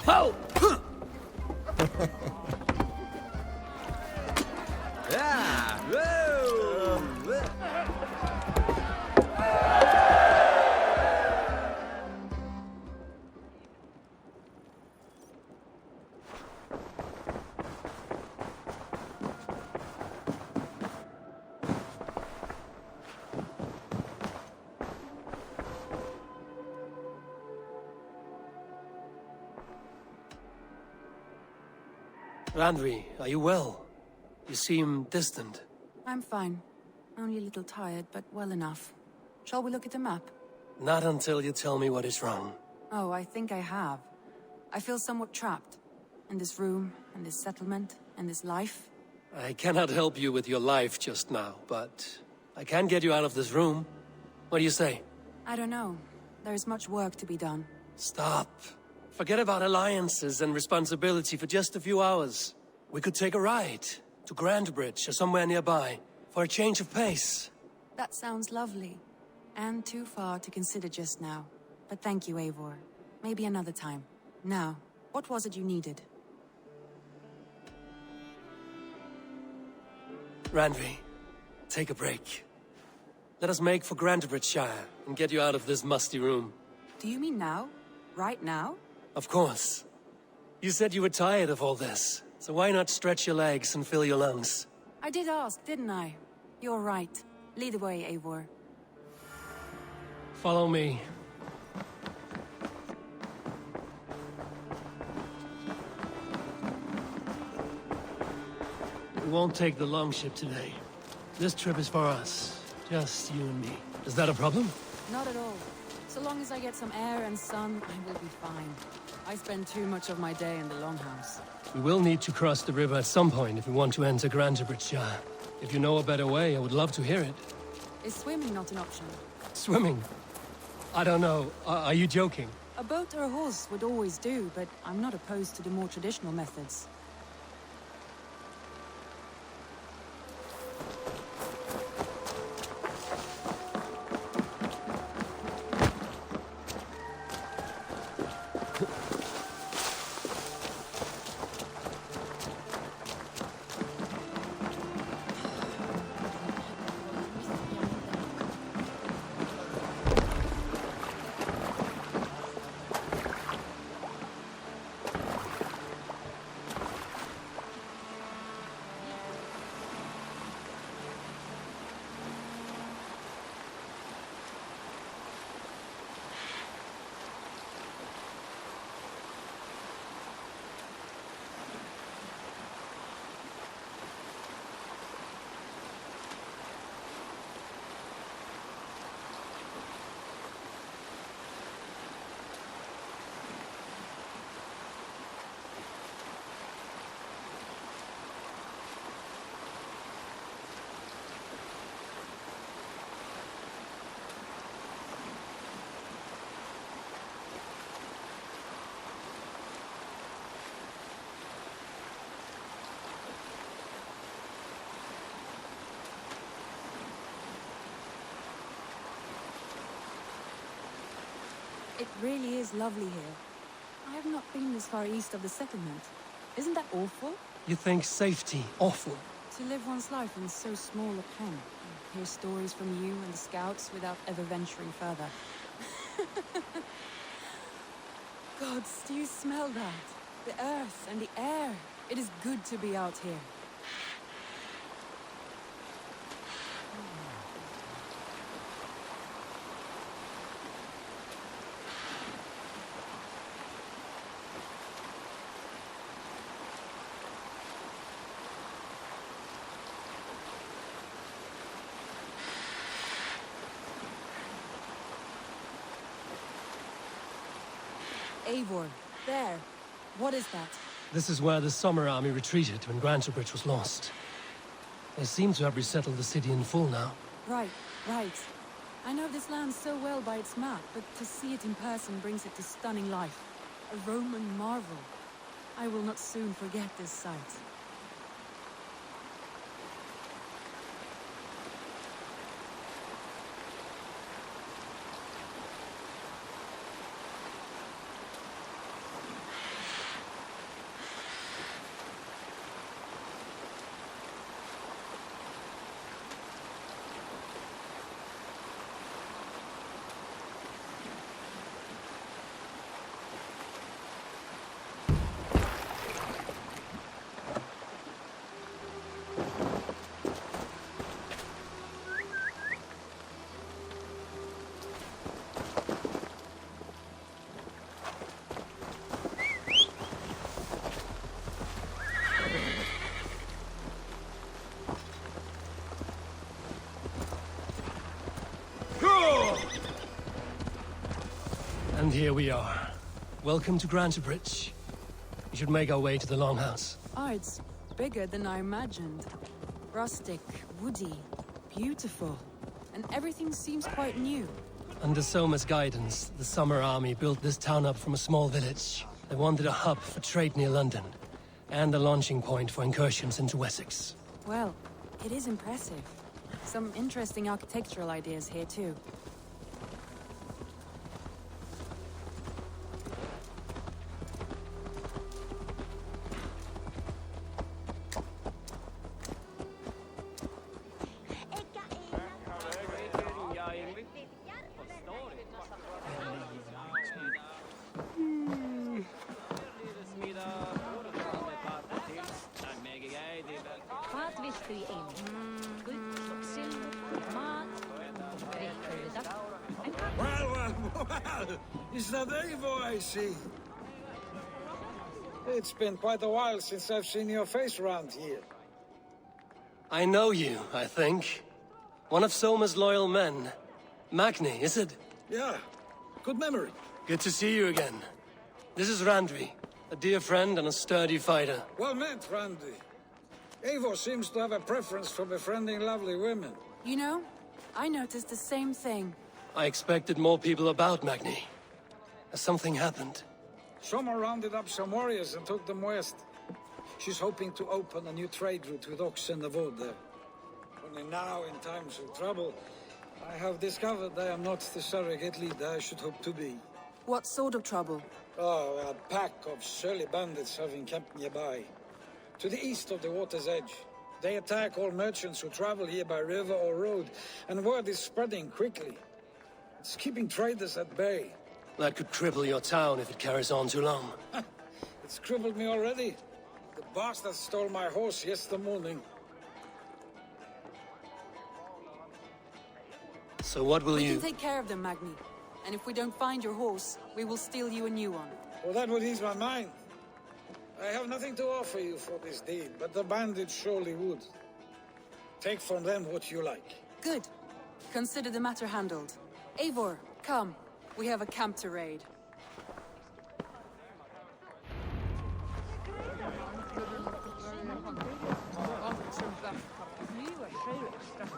Oh! Randvi, are you well? You seem distant. I'm fine. Only a little tired, but well enough. Shall we look at the map? Not until you tell me what is wrong. Oh, I think I have. I feel somewhat trapped. In this room, in this settlement, in this life. I cannot help you with your life just now, but I can get you out of this room. What do you say? I don't know. There is much work to be done. Stop. Forget about alliances and responsibility for just a few hours. We could take a ride to Grandbridge or somewhere nearby for a change of pace. That sounds lovely. And too far to consider just now. But thank you, Eivor. Maybe another time. Now, what was it you needed? Randvi, take a break. Let us make for Grandbridgeshire and get you out of this musty room. Do you mean now? Right now? Of course. You said you were tired of all this, so why not stretch your legs and fill your lungs? I did ask, didn't I? You're right. Lead the way, Eivor. Follow me. We won't take the longship today. This trip is for us. Just you and me. Is that a problem? Not at all. So long as I get some air and sun, I will be fine. I spend too much of my day in the longhouse. We will need to cross the river at some point if we want to enter Grandbridgeshire. If you know a better way, I would love to hear it. Is swimming not an option? Swimming? I don't know. Are you joking? A boat or a horse would always do, but I'm not opposed to the more traditional methods. It really is lovely here. I have not been this far east of the settlement. Isn't that awful? You think safety awful? To live one's life in so small a pen, and hear stories from you and the scouts without ever venturing further. Gods, do you smell that? The earth and the air. It is good to be out here. Eivor, there. What is that? This is where the Summer Army retreated when Grantebridge was lost. They seem to have resettled the city in full now. Right, right. I know this land so well by its map, but to see it in person brings it to stunning life. A Roman marvel. I will not soon forget this sight. And here we are. Welcome to Grantebridge. We should make our way to the Longhouse. Oh, it's bigger than I imagined. Rustic, woody, beautiful. And everything seems quite new. Under Soma's guidance, the Summer Army built this town up from a small village. They wanted a hub for trade near London, and a launching point for incursions into Wessex. Well, it is impressive. Some interesting architectural ideas here too. Well, is that Eivor I see? It's been quite a while since I've seen your face around here. I know you, I think. One of Soma's loyal men. Magni, is it? Yeah, good memory. Good to see you again. This is Randvi, a dear friend and a sturdy fighter. Well met, Randy. Eivor seems to have a preference for befriending lovely women. You know, I noticed the same thing. I expected more people about Magni. Has something happened? Soma rounded up some warriors and took them west. She's hoping to open a new trade route with oxen of wood there. Only now, in times of trouble, I have discovered I am not the surrogate leader I should hope to be. What sort of trouble? Oh, a pack of surly bandits have encamped nearby. To the east of the water's edge. They attack all merchants who travel here by river or road, and word is spreading quickly. It's keeping traders at bay. That could cripple your town if it carries on too long. It's crippled me already. The bastard stole my horse yesterday morning. So what will We you... can take care of them, Magni. And if we don't find your horse, we will steal you a new one. Well, that would ease my mind. I have nothing to offer you for this deed, but the bandits surely would. Take from them what you like. Good. Consider the matter handled. Eivor, come. We have a camp to raid.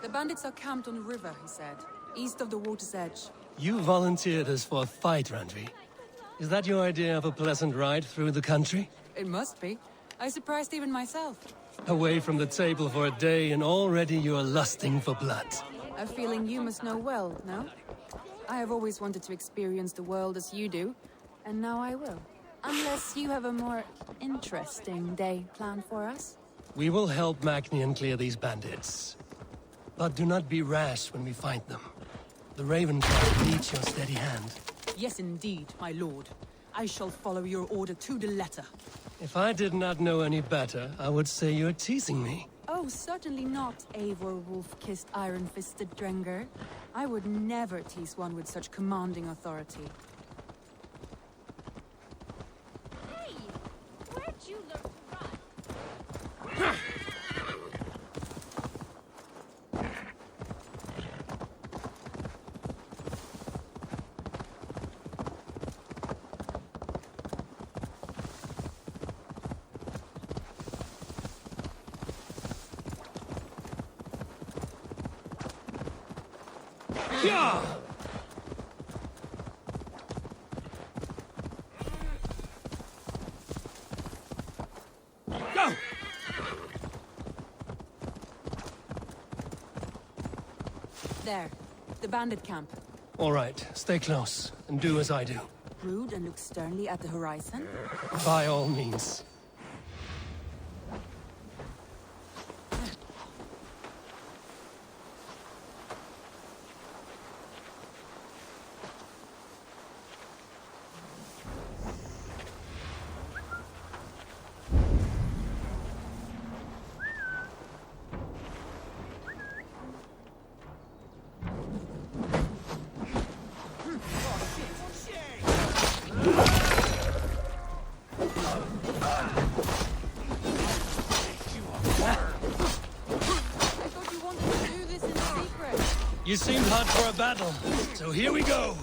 The bandits are camped on the river, he said. East of the water's edge. You volunteered us for a fight, Randvi. Is that your idea of a pleasant ride through the country? It must be. I surprised even myself. Away from the table for a day and already you are lusting for blood. A feeling you must know well, no? I have always wanted to experience the world as you do, and now I will. Unless you have a more interesting day planned for us. We will help Magni clear these bandits. But do not be rash when we find them. The Ravenclaw needs your steady hand. Yes, indeed, my lord. I shall follow your order to the letter. If I did not know any better, I would say you're teasing me. Oh, certainly not, Eivor wolf-kissed iron-fisted Drenger. I would never tease one with such commanding authority. Hey! Where'd you learn to run? Yeah! Go! There, the bandit camp. All right, stay close and do as I do. Rude and look sternly at the horizon. By all means. Secret. You seemed hot for a battle, so here we go.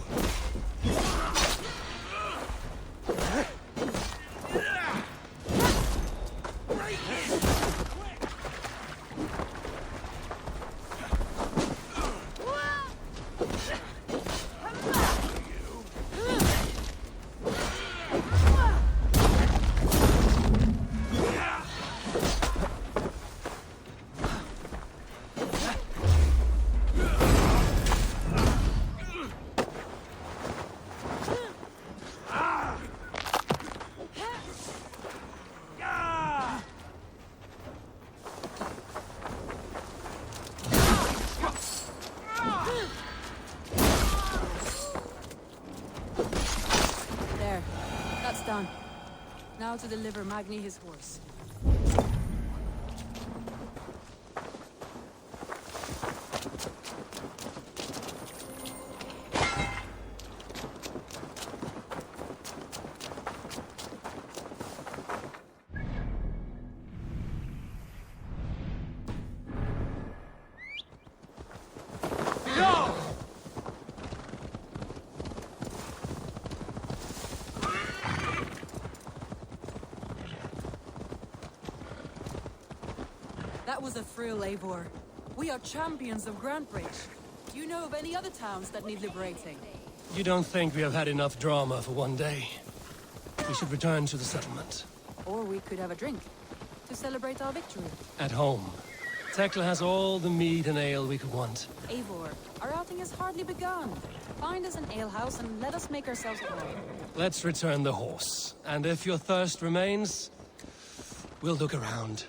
how to deliver Magni his horse. That was a thrill, Eivor. We are champions of Grantebridge. Do you know of any other towns that need liberating? You don't think we have had enough drama for one day? We should return to the settlement. Or we could have a drink, to celebrate our victory. At home. Tekla has all the mead and ale we could want. Eivor, our outing has hardly begun. Find us an alehouse and let us make ourselves at home. Let's return the horse. And if your thirst remains, we'll look around.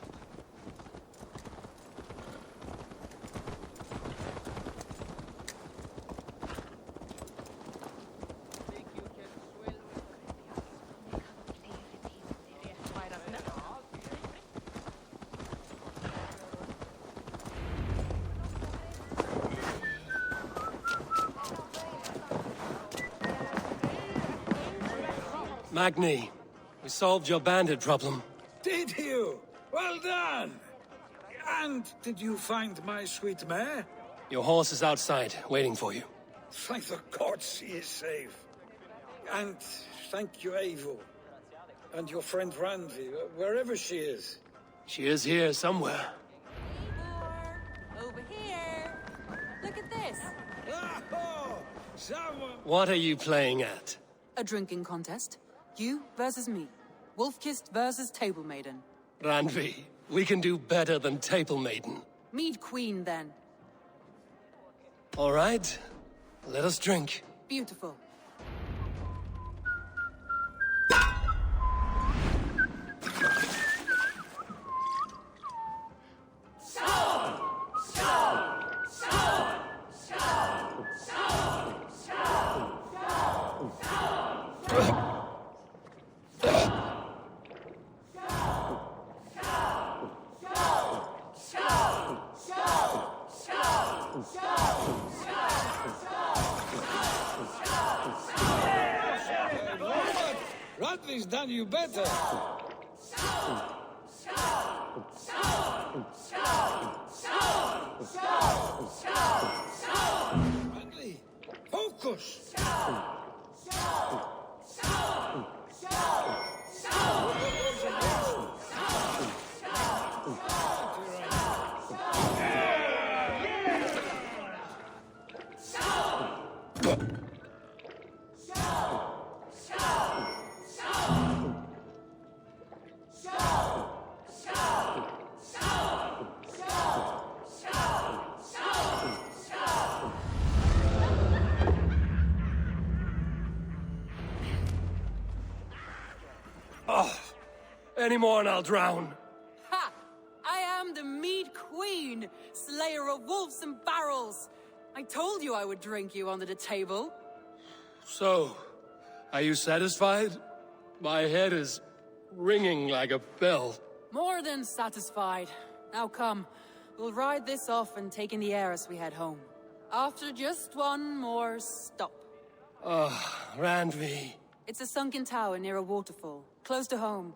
Magni, we solved your bandit problem. Did you? Well done! And did you find my sweet mare? Your horse is outside, waiting for you. Thank the gods he is safe. And thank you, Eivor. And your friend Randvi, wherever she is. She is here somewhere. Eivor, over here. Look at this. Oh, someone... What are you playing at? A drinking contest. You versus me. Wolf-kissed versus Table Maiden. Randvi, we can do better than Table Maiden. Mead Queen, then. All right, let us drink. Beautiful. Randvi's done you better. Randvi, focus. Any more and I'll drown. Ha! I am the Mead Queen, slayer of wolves and barrels. I told you I would drink you under the table. So, are you satisfied? My head is ringing like a bell. More than satisfied. Now come, we'll ride this off and take in the air as we head home. After just one more stop. Randvi. It's a sunken tower near a waterfall, close to home.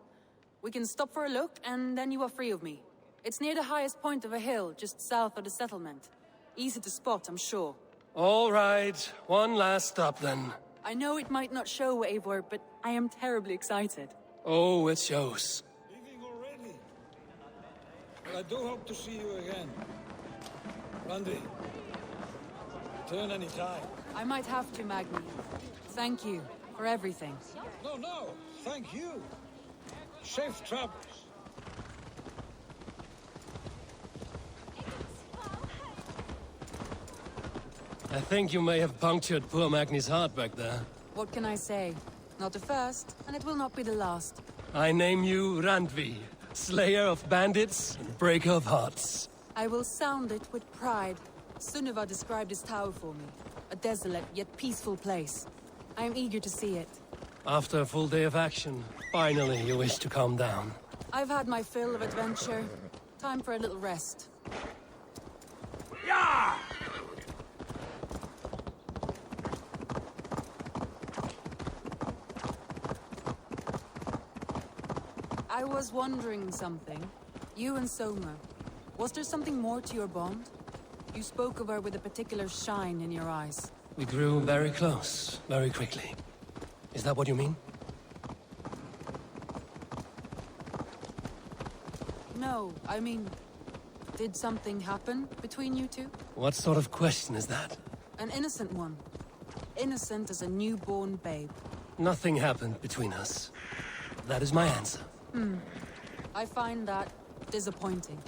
We can stop for a look, and then you are free of me. It's near the highest point of a hill, just south of the settlement. Easy to spot, I'm sure. All right, one last stop then. I know it might not show, Eivor, but I am terribly excited. Oh, it shows. Leaving already? Well, I do hope to see you again. Randvi, return any time. I might have to, Magni. Thank you for everything. No, thank you. Safe travels. I think you may have punctured poor Magni's heart back there. What can I say? Not the first, and it will not be the last. I name you Randvi, slayer of bandits and breaker of hearts. I will sound it with pride. Sunniva described this tower for me. A desolate yet peaceful place. I am eager to see it. After a full day of action, finally you wish to calm down. I've had my fill of adventure. Time for a little rest. I was wondering something. You and Soma. Was there something more to your bond? You spoke of her with a particular shine in your eyes. We grew very close, very quickly. Is that what you mean? No, I mean... Did something happen between you two? What sort of question is that? An innocent one. Innocent as a newborn babe. Nothing happened between us. That is my answer. I find that disappointing.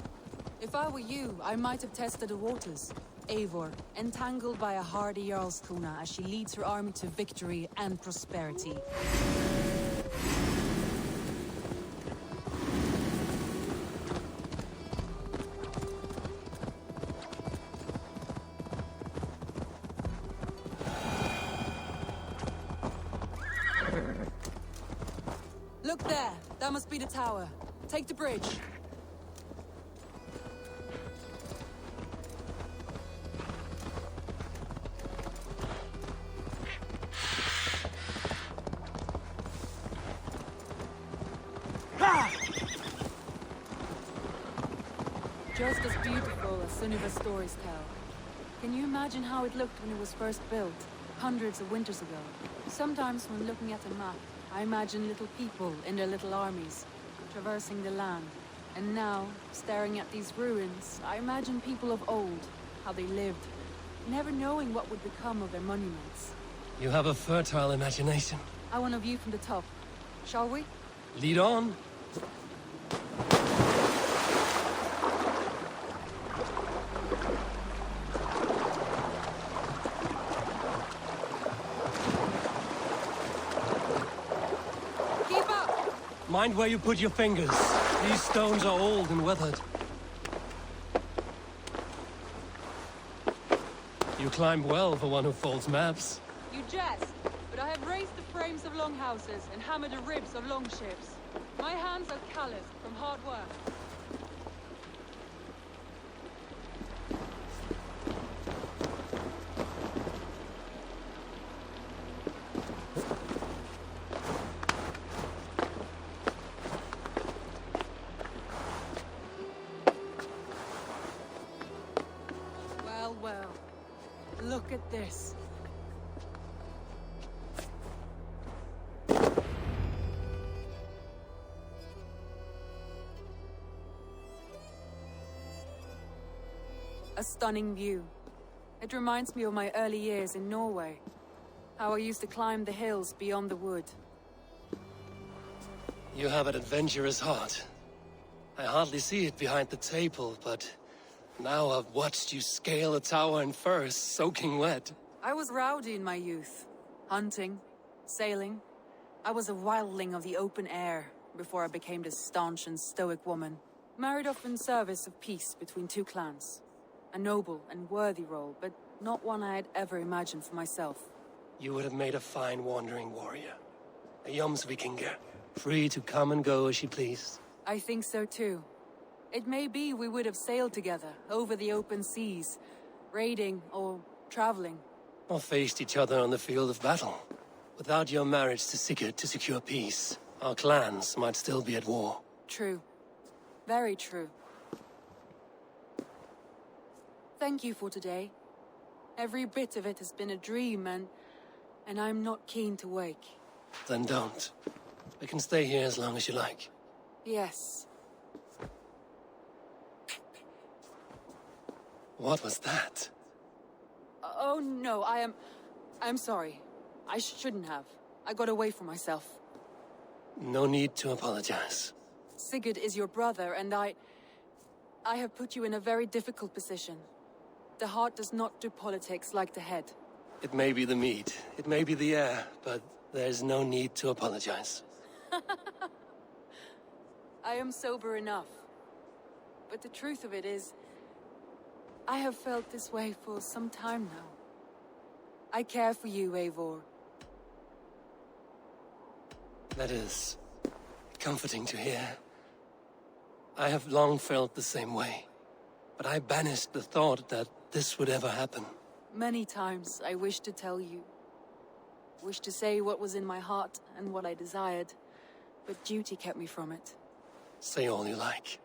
If I were you, I might have tested the waters. Eivor, entangled by a hardy Jarlskona as she leads her army to victory and prosperity. Look there! That must be the tower. Take the bridge. Just as beautiful as Sunniva's stories tell. Can you imagine how it looked when it was first built, hundreds of winters ago? Sometimes when looking at a map, I imagine little people in their little armies, traversing the land. And now, staring at these ruins, I imagine people of old, how they lived, never knowing what would become of their monuments. You have a fertile imagination. I want a view from the top. Shall we? Lead on. Keep up! Mind where you put your fingers. These stones are old and weathered. You climb well for one who folds maps. You jest, but I have raised the frames of longhouses and hammered the ribs of longships. My hands are calloused from hard work. Well, well. Look at this. A stunning view. It reminds me of my early years in Norway. How I used to climb the hills beyond the wood. You have an adventurous heart. I hardly see it behind the table, but now I've watched you scale a tower in furs, soaking wet. I was rowdy in my youth. Hunting, sailing. I was a wildling of the open air before I became this staunch and stoic woman. Married off in service of peace between two clans. A noble and worthy role, but not one I had ever imagined for myself. You would have made a fine wandering warrior. A Jomsvikinger, free to come and go as she pleased. I think so too. It may be we would have sailed together over the open seas, raiding or traveling. Or faced each other on the field of battle. Without your marriage to Sigurd to secure peace, our clans might still be at war. True. Very true. Thank you for today. Every bit of it has been a dream, and I'm not keen to wake. Then don't. I can stay here as long as you like. Yes. What was that? Oh no, I'm sorry. I shouldn't have. I got away from myself. No need to apologize. Sigurd is your brother, and I have put you in a very difficult position. The heart does not do politics like the head. It may be the meat, it may be the air, but there's no need to apologize. I am sober enough. But the truth of it is, I have felt this way for some time now. I care for you, Eivor. That is comforting to hear. I have long felt the same way, but I banished the thought that this would ever happen. Many times I wished to tell you. Wished to say what was in my heart and what I desired, but duty kept me from it. Say all you like.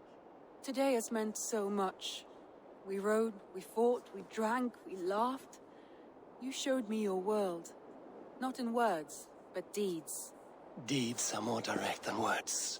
Today has meant so much. We rode, we fought, we drank, we laughed. You showed me your world. Not in words, but deeds. Deeds are more direct than words.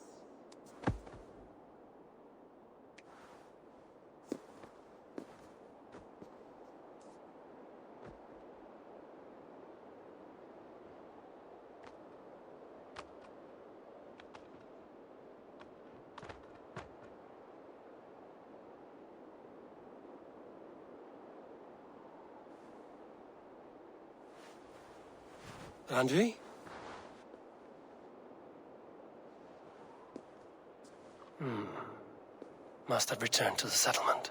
Randvi? Must have returned to the settlement.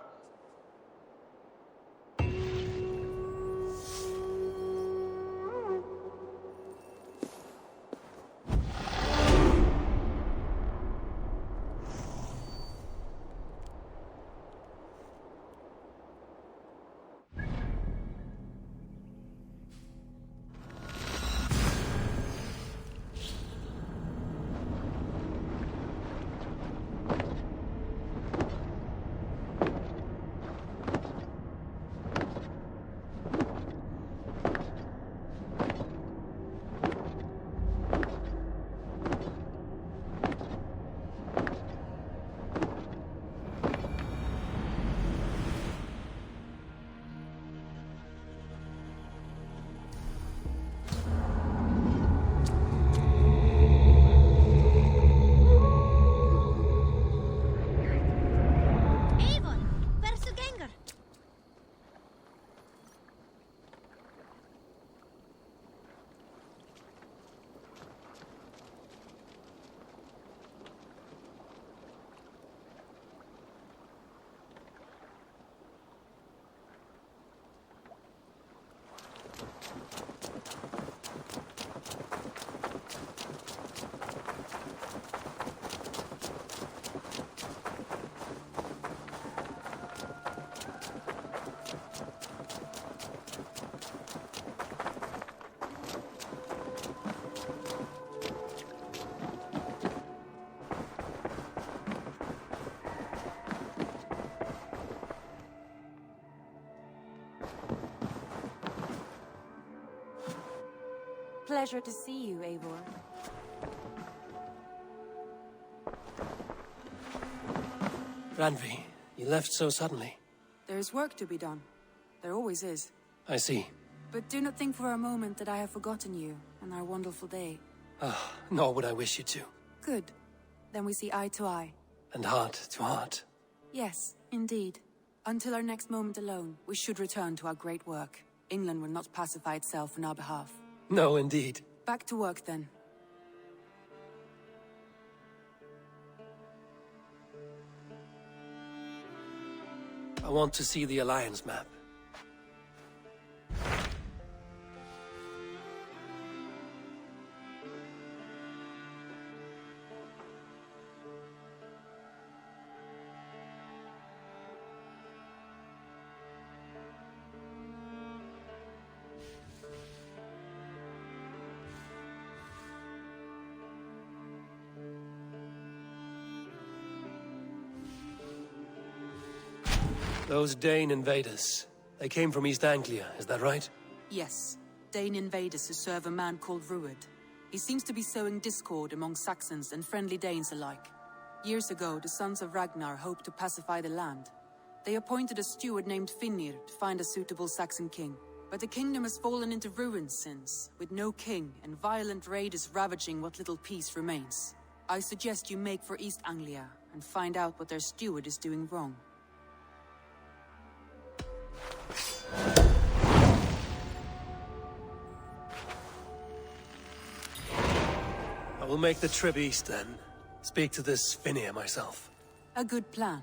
Pleasure to see you, Eivor. Randvi, you left so suddenly. There is work to be done. There always is. I see. But do not think for a moment that I have forgotten you and our wonderful day. Nor would I wish you to. Good. Then we see eye to eye. And heart to heart. Yes, indeed. Until our next moment alone, we should return to our great work. England will not pacify itself on our behalf. No, indeed. Back to work, then. I want to see the Alliance map. Those Dane invaders, they came from East Anglia, is that right? Yes. Dane invaders who serve a man called Rued. He seems to be sowing discord among Saxons and friendly Danes alike. Years ago, the sons of Ragnar hoped to pacify the land. They appointed a steward named Finnir to find a suitable Saxon king. But the kingdom has fallen into ruins since, with no king and violent raiders ravaging what little peace remains. I suggest you make for East Anglia and find out what their steward is doing wrong. I will make the trip east then. Speak to this Finnir myself. A good plan.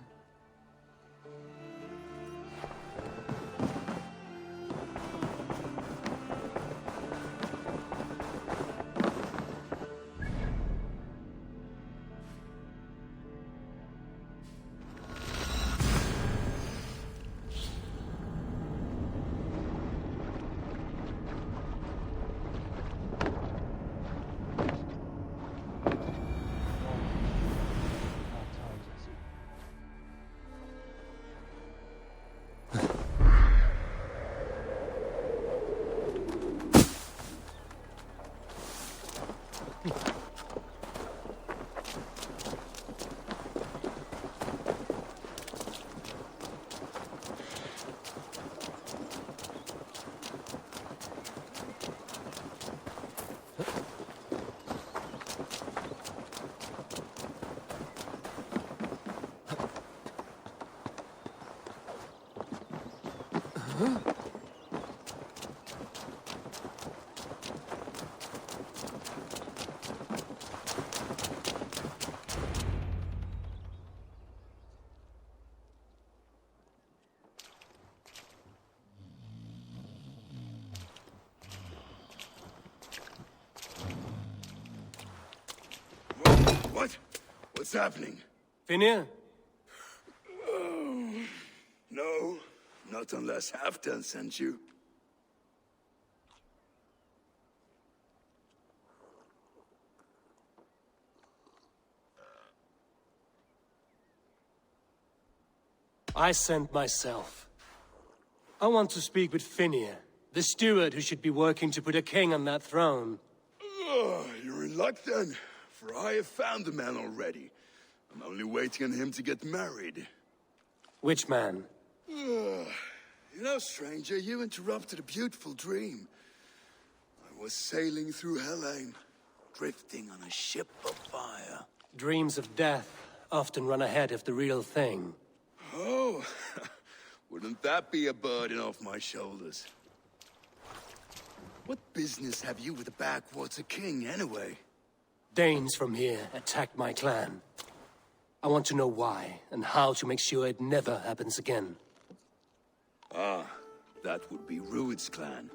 What? What's happening? Finnir? No, not unless Halfdan sent you. I sent myself. I want to speak with Finnir, the steward who should be working to put a king on that throne. You're in luck then, for I have found the man already. I'm only waiting on him to get married. Which man? You know, stranger, you interrupted a beautiful dream. I was sailing through Helheim, drifting on a ship of fire. Dreams of death often run ahead of the real thing. Oh, wouldn't that be a burden off my shoulders? What business have you with the backwater king, anyway? Danes from here attacked my clan. I want to know why, and how to make sure it never happens again. Ah, that would be Rued's clan.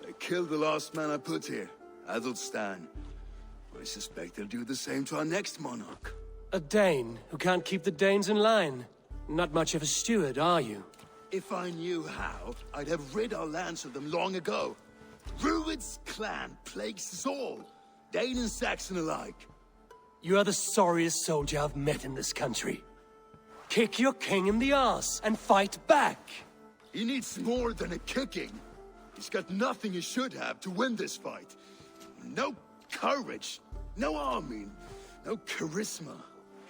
They killed the last man I put here, Adelstan. I suspect they'll do the same to our next monarch. A Dane who can't keep the Danes in line. Not much of a steward, are you? If I knew how, I'd have rid our lands of them long ago. Rued's clan plagues us all, Dane and Saxon alike. You are the sorriest soldier I've met in this country. Kick your king in the arse and fight back! He needs more than a kicking. He's got nothing he should have to win this fight. No courage, no army, no charisma.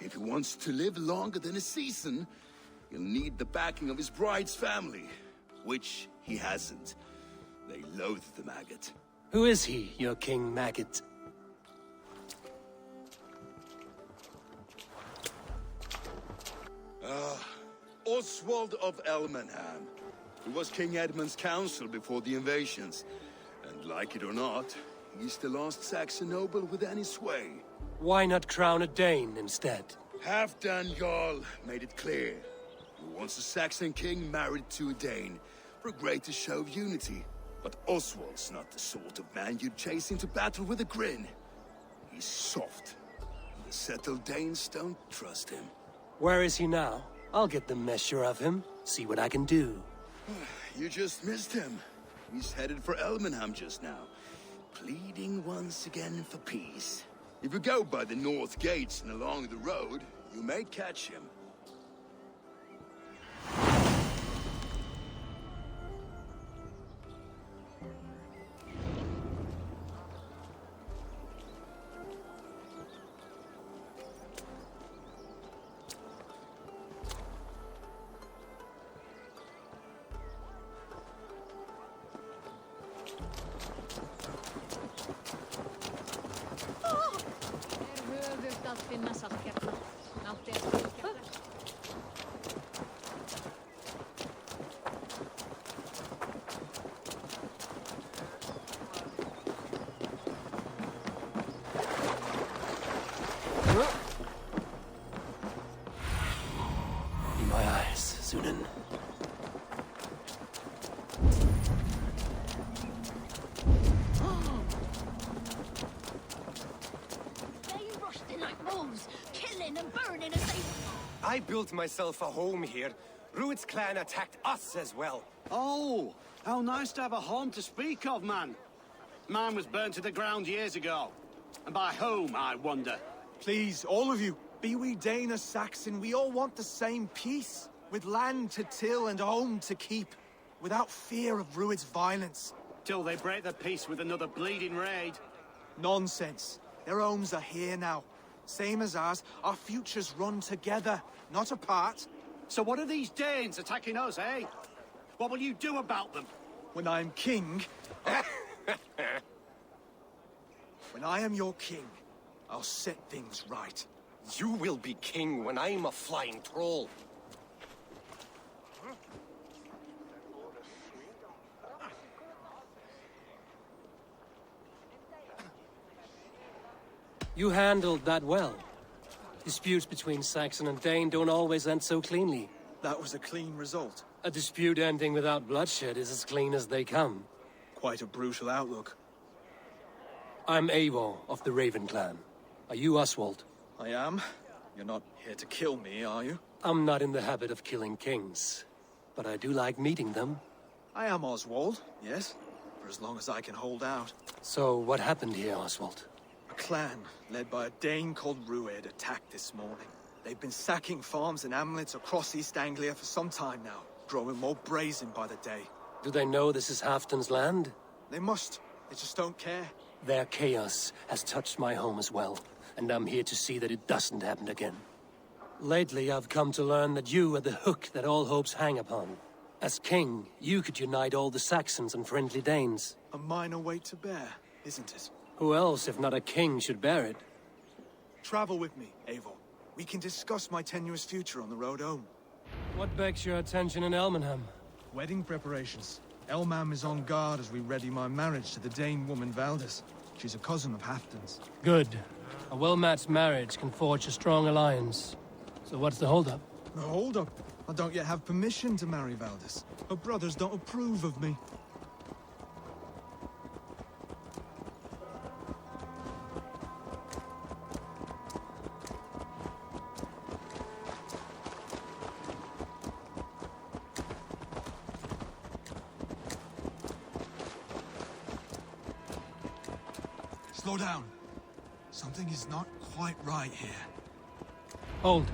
If he wants to live longer than a season, he'll need the backing of his bride's family, which he hasn't. They loathe the maggot. Who is he, your king maggot? Oswald of Elmenham. He was King Edmund's counsel before the invasions. And like it or not, he's the last Saxon noble with any sway. Why not crown a Dane instead? Halfdan Jarl made it clear. He wants a Saxon king married to a Dane, for a greater show of unity. But Oswald's not the sort of man you'd chase into battle with a grin. He's soft. The settled Danes don't trust him. Where is he now? I'll get the measure of him, see what I can do. You just missed him. He's headed for Elmenham just now, pleading once again for peace. If you go by the north gates and along the road, you may catch him. In my eyes, Sunan. They rushed in like wolves, killing and burning as they... I built myself a home here. Rued's clan attacked us as well. Oh, how nice to have a home to speak of, man. Mine was burnt to the ground years ago. And by whom, I wonder? Please, all of you, be we Dane or Saxon, we all want the same peace. With land to till and home to keep. Without fear of Rued's violence. Till they break the peace with another bleeding raid. Nonsense. Their homes are here now. Same as ours, our futures run together, not apart. So what are these Danes attacking us, eh? What will you do about them? When I am king... When I am your king, I'll set things right. You will be king when I'm a flying troll. You handled that well. Disputes between Saxon and Dane don't always end so cleanly. That was a clean result. A dispute ending without bloodshed is as clean as they come. Quite a brutal outlook. I'm Eivor of the Raven clan. Are you Oswald? I am. You're not here to kill me, are you? I'm not in the habit of killing kings, but I do like meeting them. I am Oswald, yes. For as long as I can hold out. So what happened here, Oswald? A clan, led by a Dane called Rued, attacked this morning. They've been sacking farms and hamlets across East Anglia for some time now, growing more brazen by the day. Do they know this is Halfton's land? They must. They just don't care. Their chaos has touched my home as well, and I'm here to see that it doesn't happen again. Lately, I've come to learn that you are the hook that all hopes hang upon. As king, you could unite all the Saxons and friendly Danes. A minor weight to bear, isn't it? Who else, if not a king, should bear it? Travel with me, Eivor. We can discuss my tenuous future on the road home. What begs your attention in Elmenham? Wedding preparations. Elmam is on guard as we ready my marriage to the Dane woman Valdis. She's a cousin of Halfton's. Good. A well-matched marriage can forge a strong alliance. So what's the holdup? No, hold up. I don't yet have permission to marry Valdis. Her brothers don't approve of me. Slow down. Something is not quite right here. Hold.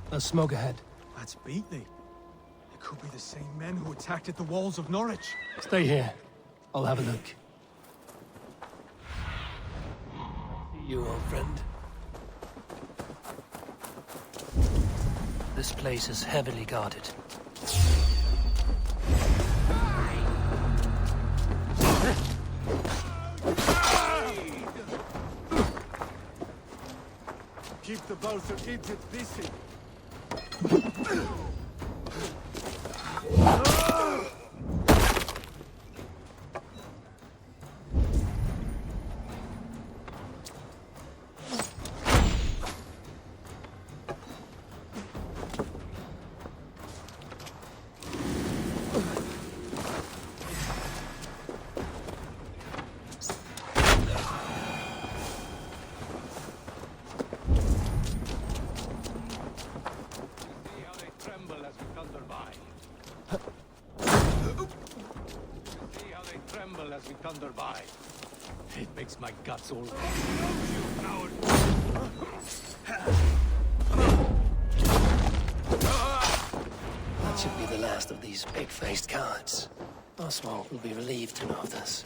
There's smoke ahead. That's Beatley. It could be the same men who attacked at the walls of Norwich. Stay here. I'll have a look. You, old friend. This place is heavily guarded. Keep the both of Egypt busy. As we thunder by. It makes my guts all... That should be the last of these big-faced cowards. Oswald will be relieved to know of this.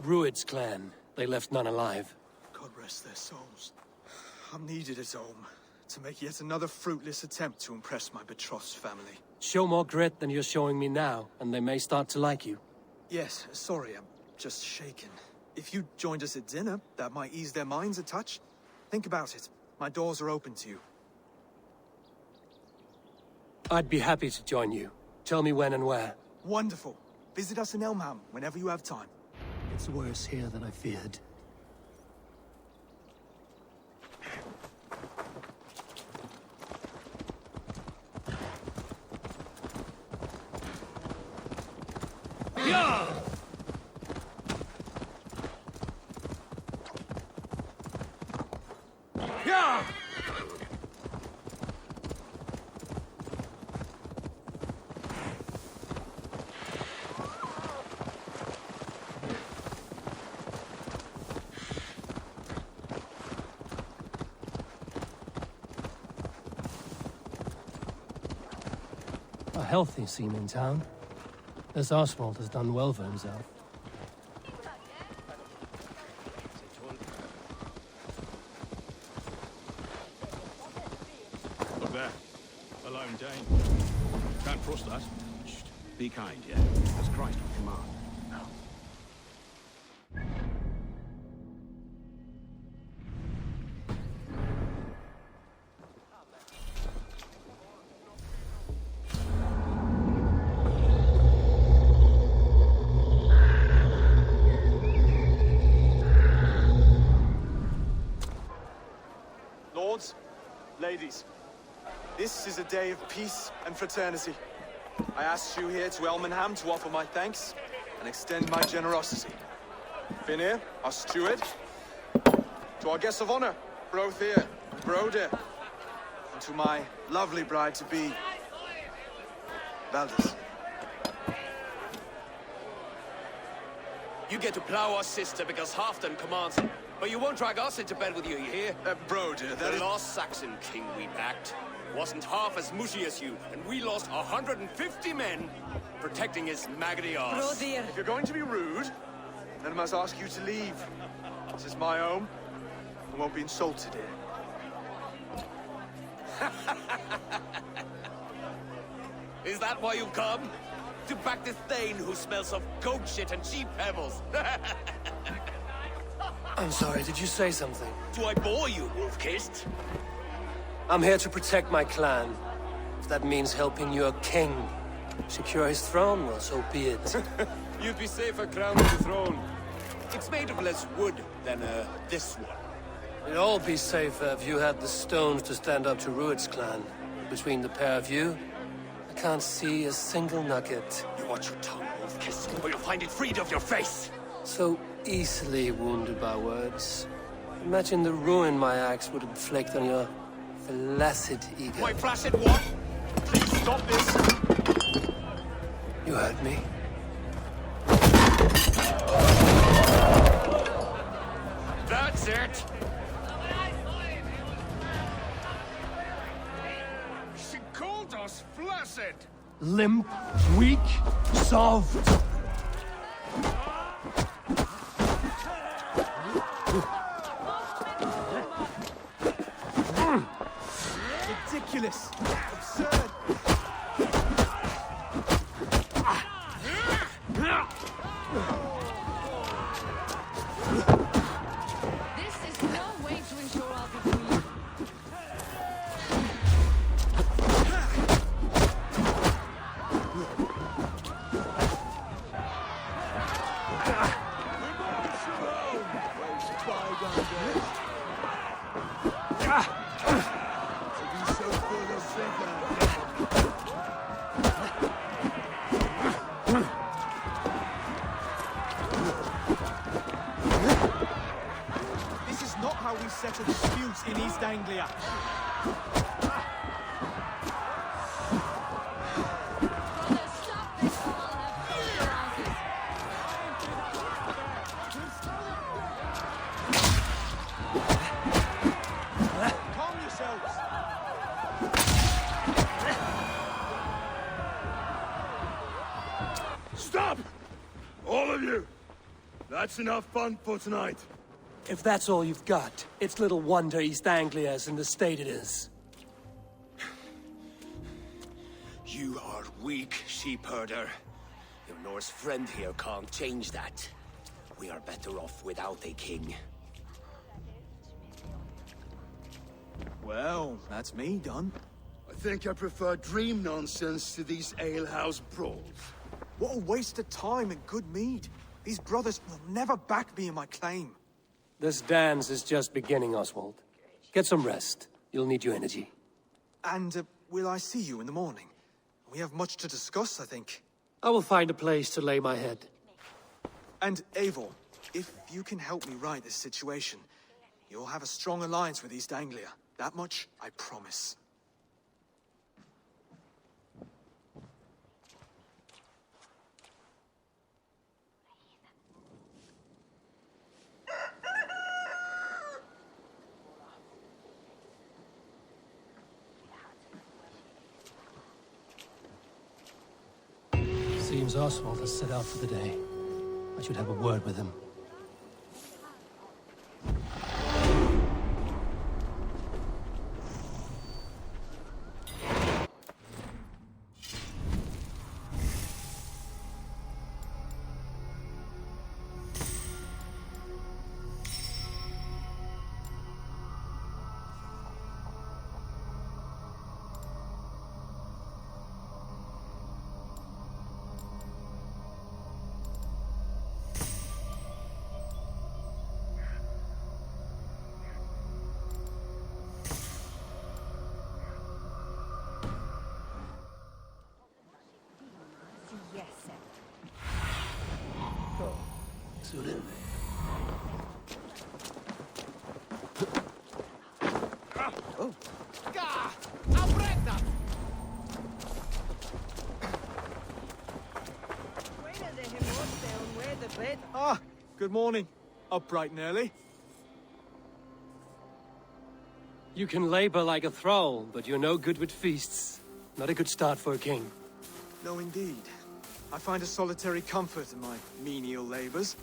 Rued's clan. They left none alive. God rest their souls. I'm needed at home to make yet another fruitless attempt to impress my betrothed's family. Show more grit than you're showing me now, and they may start to like you. Yes, sorry, I'm just shaken. If you joined us at dinner, that might ease their minds a touch. Think about it. My doors are open to you. I'd be happy to join you. Tell me when and where. Wonderful. Visit us in Elmham whenever you have time. It's worse here than I feared. Yeah! Yeah! A healthy scene in town. This Oswald has done well for himself. Be kind, yeah? As Christ would command. Lords, ladies, this is a day of peace and fraternity. I asked you here to Elmenham to offer my thanks and extend my generosity. Finir, our steward, to our guests of honor, Brothir and Broder, and to my lovely bride-to-be, Valdis. You get to plow our sister because Halfdan commands it. But you won't drag us into bed with you here. Broder, the last Saxon king we backed wasn't half as mushy as you, and we lost 150 men protecting his maggoty arse. If you're going to be rude, then I must ask you to leave. This is my home. I won't be insulted here. Is that why you've come? To back this Thane who smells of goat shit and cheap pebbles? I'm sorry, did you say something? Do I bore you, wolf-kissed? I'm here to protect my clan. If that means helping your king secure his throne, well, so be it. You'd be safer crowned with the throne. It's made of less wood than, this one. We'd all be safer if you had the stones to stand up to Rued's clan. Between the pair of you, I can't see a single nugget. You watch your tongue, wolf-kissed, or you'll find it freed of your face! So easily wounded by words. Imagine the ruin my axe would inflict on your flaccid ego. My flaccid what? Please stop this! You heard me. That's it! She called us flaccid! Limp, weak, soft. Ridiculous! Absurd! This is no way to ensure I'll be queen. This is not how we settle disputes in East Anglia. Brother, stop this or I'll have fire houses. Calm yourselves! Stop! All of you! That's enough fun for tonight. If that's all you've got, it's little wonder East Anglia is in the state it is. You are weak, sheep herder. Your Norse friend here can't change that. We are better off without a king. Well, that's me done. I think I prefer dream nonsense to these alehouse brawls. What a waste of time and good mead. These brothers will never back me in my claim. This dance is just beginning, Oswald. Get some rest. You'll need your energy. And will I see you in the morning? We have much to discuss, I think. I will find a place to lay my head. And Eivor, if you can help me right this situation, you'll have a strong alliance with East Anglia. That much, I promise. Seems Oswald has set out for the day. I should have a word with him. Ah, good morning. Up bright and early. You can labor like a thrall, but you're no good with feasts. Not a good start for a king. No, indeed. I find a solitary comfort in my menial labors.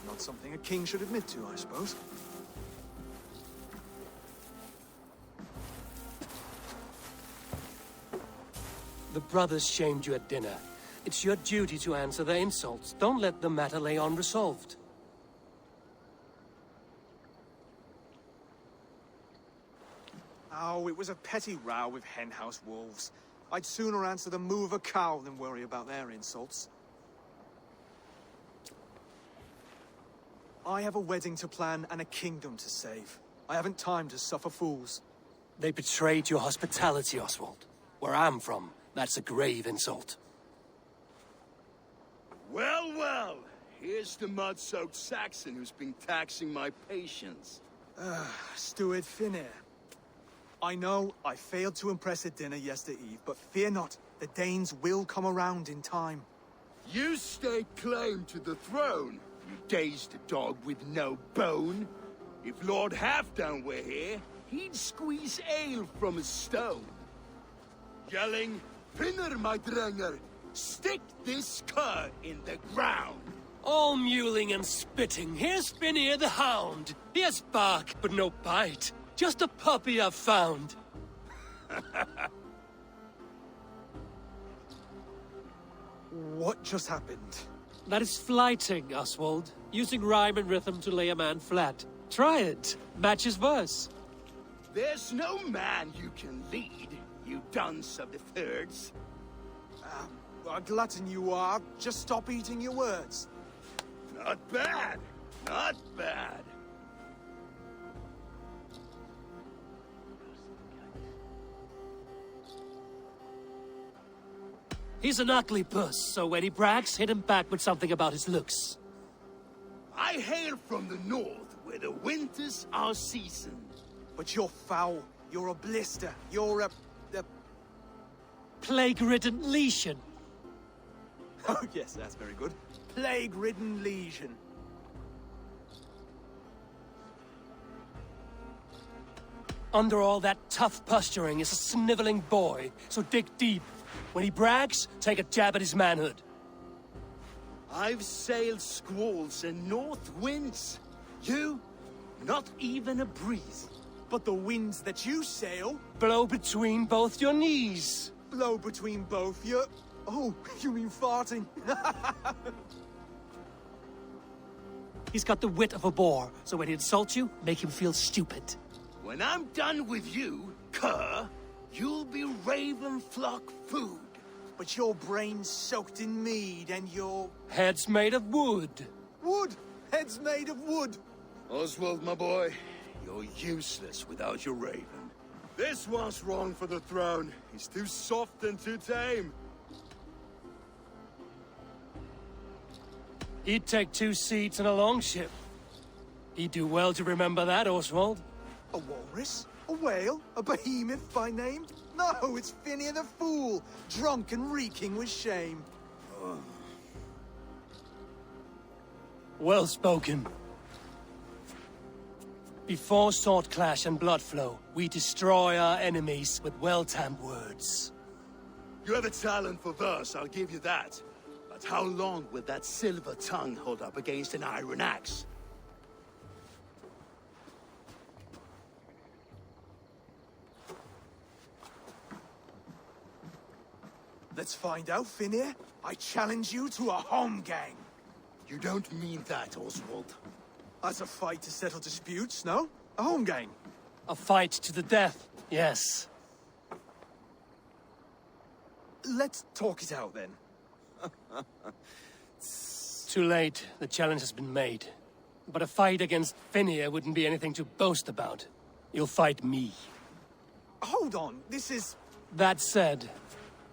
Not something a king should admit to, I suppose. The brothers shamed you at dinner. It's your duty to answer their insults. Don't let the matter lay unresolved. Oh, it was a petty row with henhouse wolves. I'd sooner answer the moo of a cow than worry about their insults. I have a wedding to plan and a kingdom to save. I haven't time to suffer fools. They betrayed your hospitality, Oswald. Where I'm from, that's a grave insult. Well, well. Here's the mud-soaked Saxon who's been taxing my patience. Steward Finir. I know I failed to impress at dinner yesterday eve, but fear not, the Danes will come around in time. You stake claim to the throne, you dazed dog with no bone. If Lord Halfdown were here, he'd squeeze ale from a stone. Yelling, Finner, my drenger, stick this cur in the ground. All mewling and spitting. Here's Finir the Hound. He has bark, but no bite. Just a puppy I've found. What just happened? That is flighting, Oswald. Using rhyme and rhythm to lay a man flat. Try it. Match his verse. There's no man you can lead, you dunce of the thirds. A glutton you are. Just stop eating your words. Not bad. Not bad. He's an ugly puss, so when he brags, hit him back with something about his looks. I hail from the north, where the winters are seasoned. But you're foul. You're a blister. You're a Plague-ridden lesion. Oh, yes, that's very good. Plague-ridden lesion. Under all that tough posturing is a sniveling boy, so dig deep. When he brags, take a jab at his manhood. I've sailed squalls and north winds. You, not even a breeze. But the winds that you sail... Blow between both your knees. Blow between both your... Oh, you mean farting? He's got the wit of a boar, so when he insults you, make him feel stupid. When I'm done with you, cur, you'll be raven flock food. But your brain's soaked in mead and your... Head's made of wood. Wood! Head's made of wood! Oswald, my boy, you're useless without your raven. This one's wrong for the throne. He's too soft and too tame. He'd take 2 seats in a longship. He'd do well to remember that, Oswald. A walrus? A whale? A behemoth by name? No, it's Finir the Fool, drunk and reeking with shame. Well spoken. Before sword clash and blood flow, we destroy our enemies with well-timed words. You have a talent for verse, I'll give you that. But how long will that silver tongue hold up against an iron axe? Let's find out, Finir. I challenge you to a home gang. You don't mean that, Oswald. As a fight to settle disputes, no? A home gang. A fight to the death, yes. Let's talk it out, then. Too late. The challenge has been made. But a fight against Finir wouldn't be anything to boast about. You'll fight me. Hold on, this is... That said,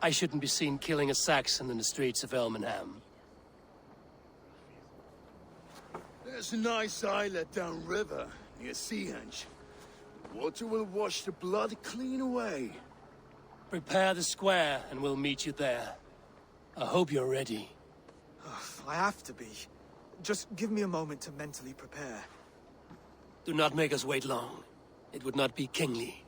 I shouldn't be seen killing a Saxon in the streets of Elmenham. There's a nice islet downriver, near Seahenge. Water will wash the blood clean away. Prepare the square, and we'll meet you there. I hope you're ready. I have to be. Just give me a moment to mentally prepare. Do not make us wait long. It would not be kingly.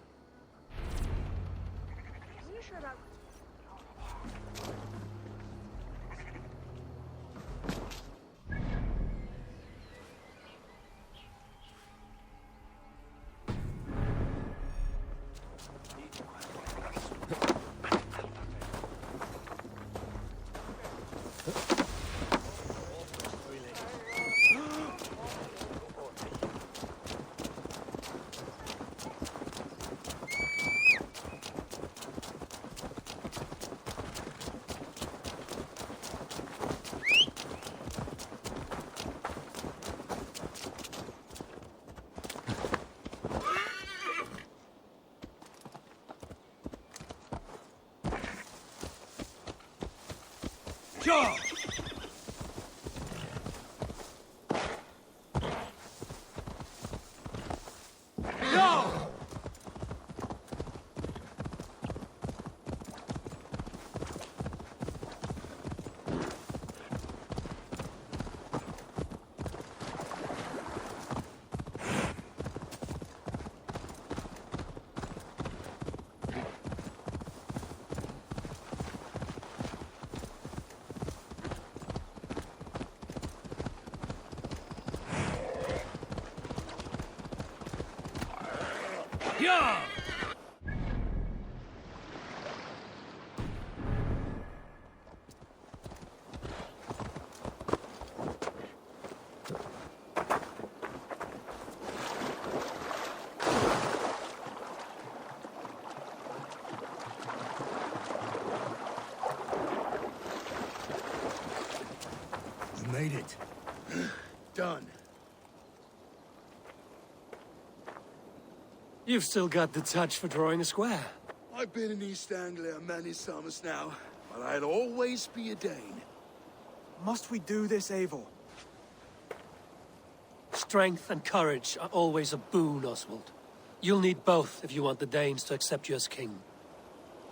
Go! Go! Yeah! You made it. Done. You've still got the touch for drawing a square. I've been in East Anglia many summers now, but I'll always be a Dane. Must we do this, Eivor? Strength and courage are always a boon, Oswald. You'll need both if you want the Danes to accept you as king.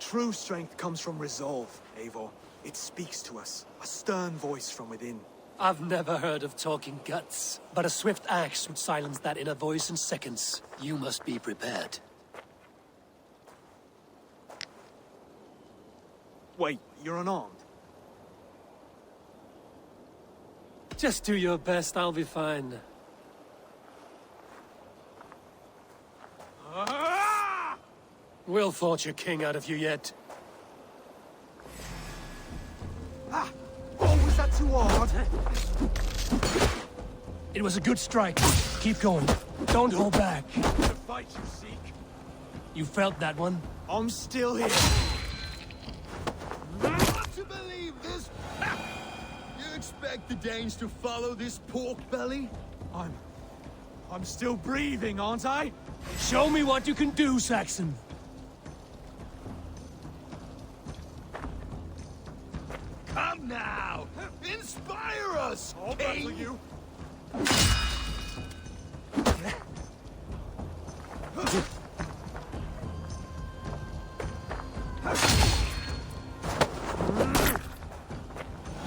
True strength comes from resolve, Eivor. It speaks to us, a stern voice from within. I've never heard of talking guts, but a swift axe would silence that inner voice in seconds. You must be prepared. Wait, you're unarmed? Just do your best, I'll be fine. We'll forge a king out of you yet. Ah! Oh, was that too hard? It was a good strike. Keep going. Don't hold back. The fight you seek. You felt that one? I'm still here. Not to believe this! You expect the Danes to follow this pork belly? I'm still breathing, aren't I? Show me what you can do, Saxon. Come now! Inspire us, I'll battle you.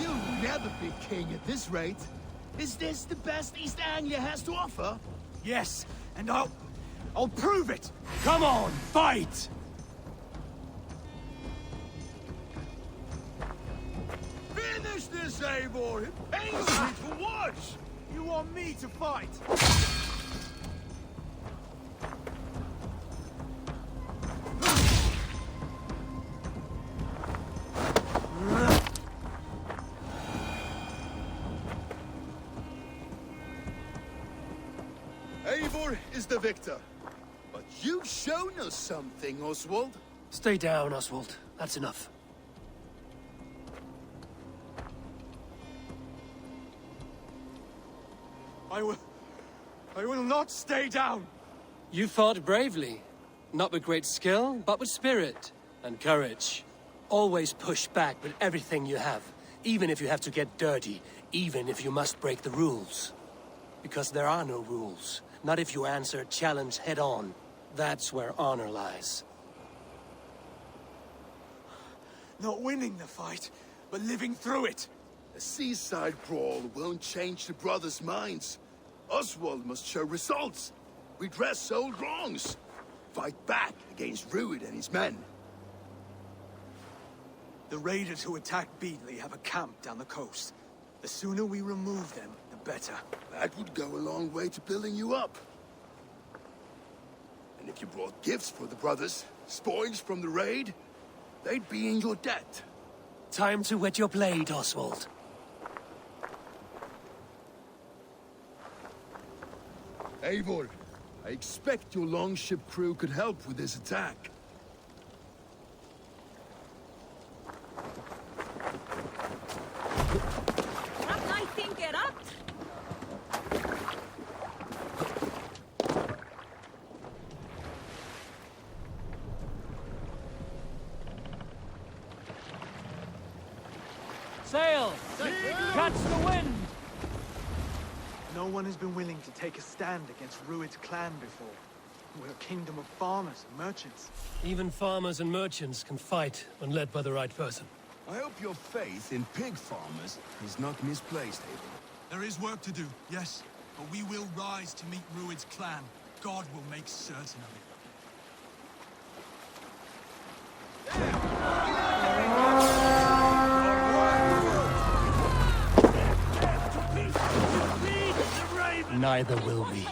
You'll never be king at this rate. Is this the best East Anglia has to offer? Yes, and I'll prove it. Come on, fight! Finish this, Eivor! It pains me to watch! You want me to fight? Eivor is the victor. But you've shown us something, Oswald. Stay down, Oswald. That's enough. I will not stay down. You fought bravely. Not with great skill, but with spirit and courage. Always push back with everything you have. Even if you have to get dirty. Even if you must break the rules. Because there are no rules. Not if you answer a challenge head-on. That's where honor lies. Not winning the fight, but living through it. A seaside brawl won't change the brothers' minds. Oswald must show results. Redress old wrongs. Fight back against Rued and his men. The raiders who attacked Beedley have a camp down the coast. The sooner we remove them, the better. That would go a long way to building you up. And if you brought gifts for the brothers, spoils from the raid, they'd be in your debt. Time to wet your blade, Oswald. Eivor, I expect your longship crew could help with this attack. Sail! Catch the wind! No one has been willing to take a stand against Rued's clan before. We're a kingdom of farmers and merchants. Even farmers and merchants can fight when led by the right person. I hope your faith in pig farmers is not misplaced, Eivor. There is work to do, yes. But we will rise to meet Rued's clan. God will make certain of it. Neither will we.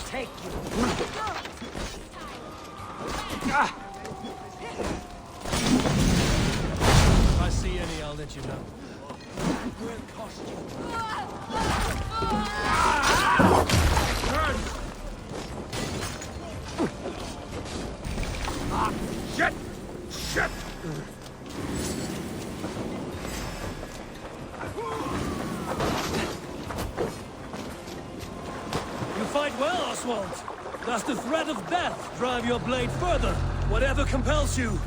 Take you. If I see any, I'll let you know. Shit! Shit! You fight well, Oswald. Does the threat of death drive your blade further? Whatever compels you.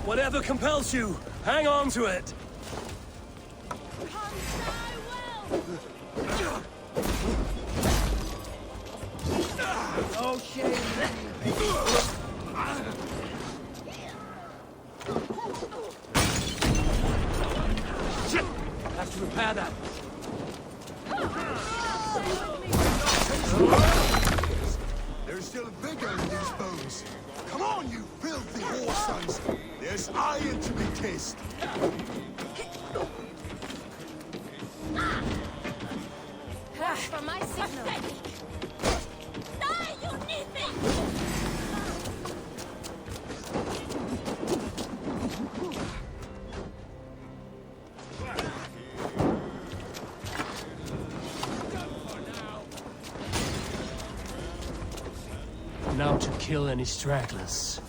Whatever compels you, hang on to it. Oh, shame. Shit! Have to repair that. There's still vigor in these bones. Come on, you filthy whoresons! There's iron to be kissed. For my signal. Die, you neathy! Now to kill any stragglers.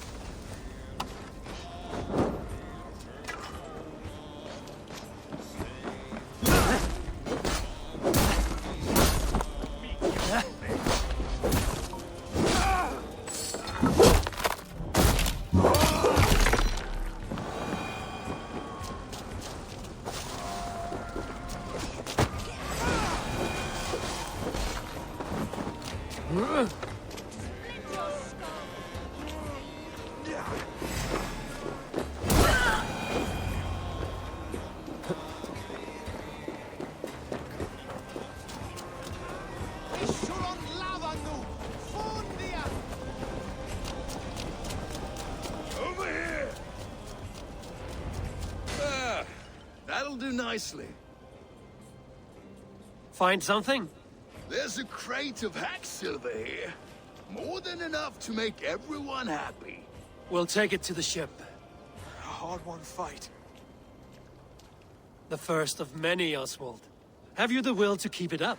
Over here! That'll do nicely. Find something? There's a crate of hack silver here. More than enough to make everyone happy. We'll take it to the ship. A hard-won fight. The first of many, Oswald. Have you the will to keep it up?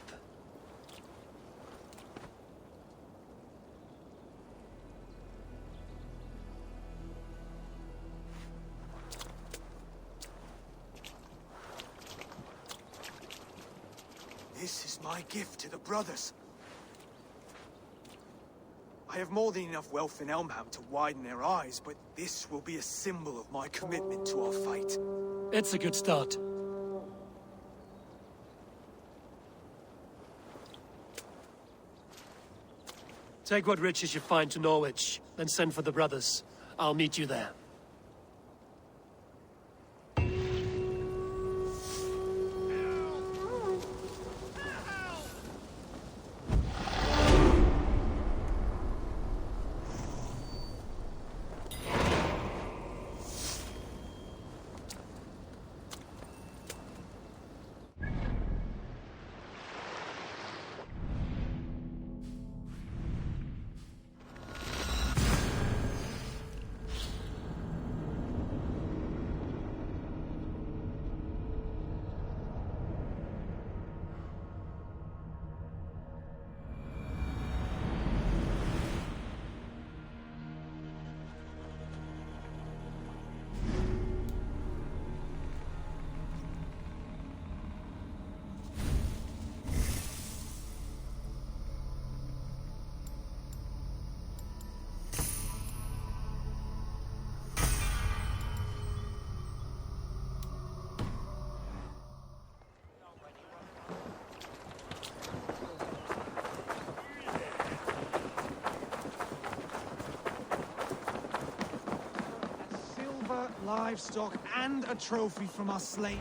my gift to the brothers. I have more than enough wealth in Elmham to widen their eyes, but this will be a symbol of my commitment to our fight. It's a good start. Take what riches you find to Norwich, then send for the brothers. I'll meet you there. Livestock and a trophy from our slain.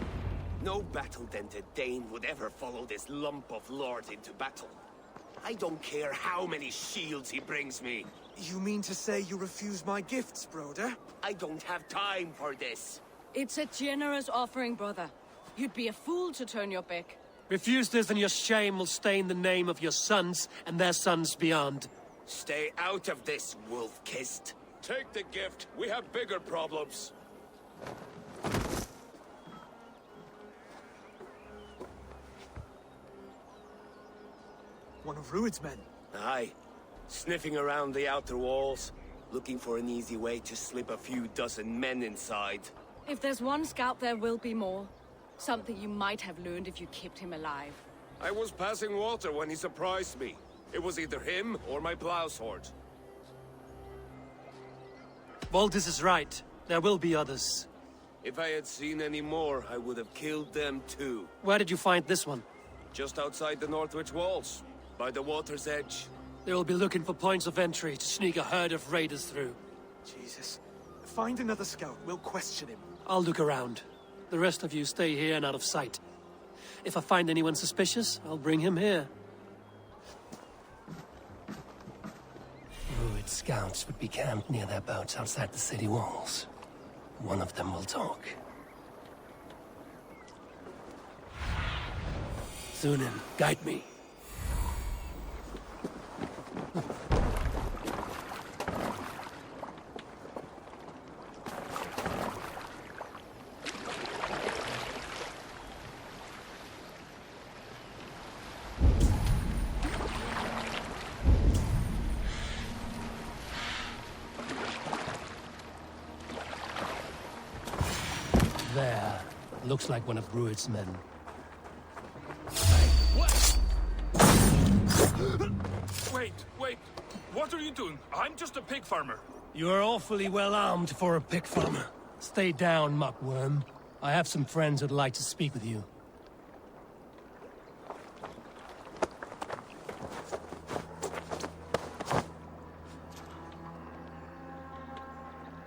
No battle-dented Dane would ever follow this lump of lord into battle. I don't care how many shields he brings me. You mean to say you refuse my gifts, Broder? I don't have time for this. It's a generous offering, brother. You'd be a fool to turn your back. Refuse this and your shame will stain the name of your sons and their sons beyond. Stay out of this, wolf-kissed. Take the gift. We have bigger problems. One of Rued's men. Aye. Sniffing around the outer walls, looking for an easy way to slip a few dozen men inside. If there's one scout, there will be more. Something you might have learned if you kept him alive. I was passing water when he surprised me. It was either him or my plow sword. Valdis is right. There will be others. If I had seen any more, I would have killed them too. Where did you find this one? Just outside the Northwich walls, by the water's edge. They will be looking for points of entry to sneak a herd of raiders through. Jesus. Find another scout. We'll question him. I'll look around. The rest of you stay here and out of sight. If I find anyone suspicious, I'll bring him here. Rued scouts would be camped near their boats outside the city walls. One of them will talk. Sunan, guide me. There. Looks like one of Rued's men. Wait. What are you doing? I'm just a pig farmer. You're awfully well armed for a pig farmer. Stay down, muckworm. I have some friends who'd like to speak with you.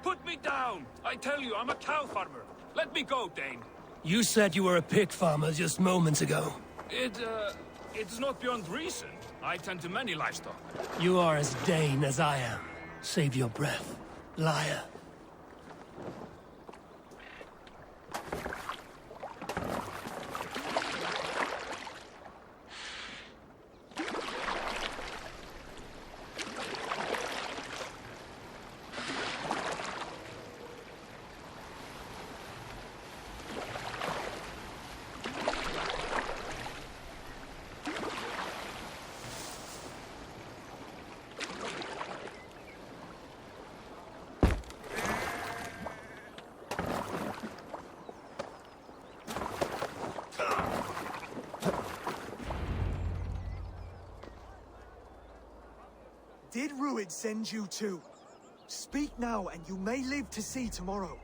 Put me down! I tell you, I'm a cow farmer. Let me go, Dane. You said you were a pig farmer just moments ago. It's not beyond reason. I tend to many livestock. You are as Dane as I am. Save your breath, liar. did Ruid send you to? Speak now, and you may live to see tomorrow.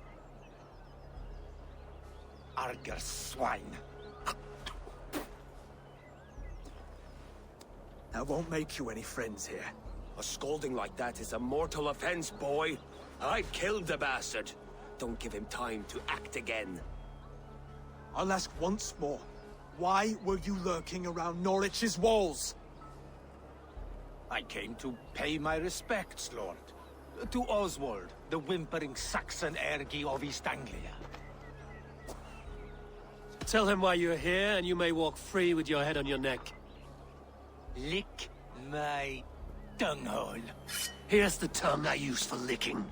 Arger swine. That won't make you any friends here. A scolding like that is a mortal offense, boy. I've killed the bastard. Don't give him time to act again. I'll ask once more. Why were you lurking around Norwich's walls? I came to pay my respects, Lord. To Oswald, the whimpering Saxon ergi of East Anglia. Tell him why you're here, and you may walk free with your head on your neck. Lick my dunghole. Here's the tongue I use for licking.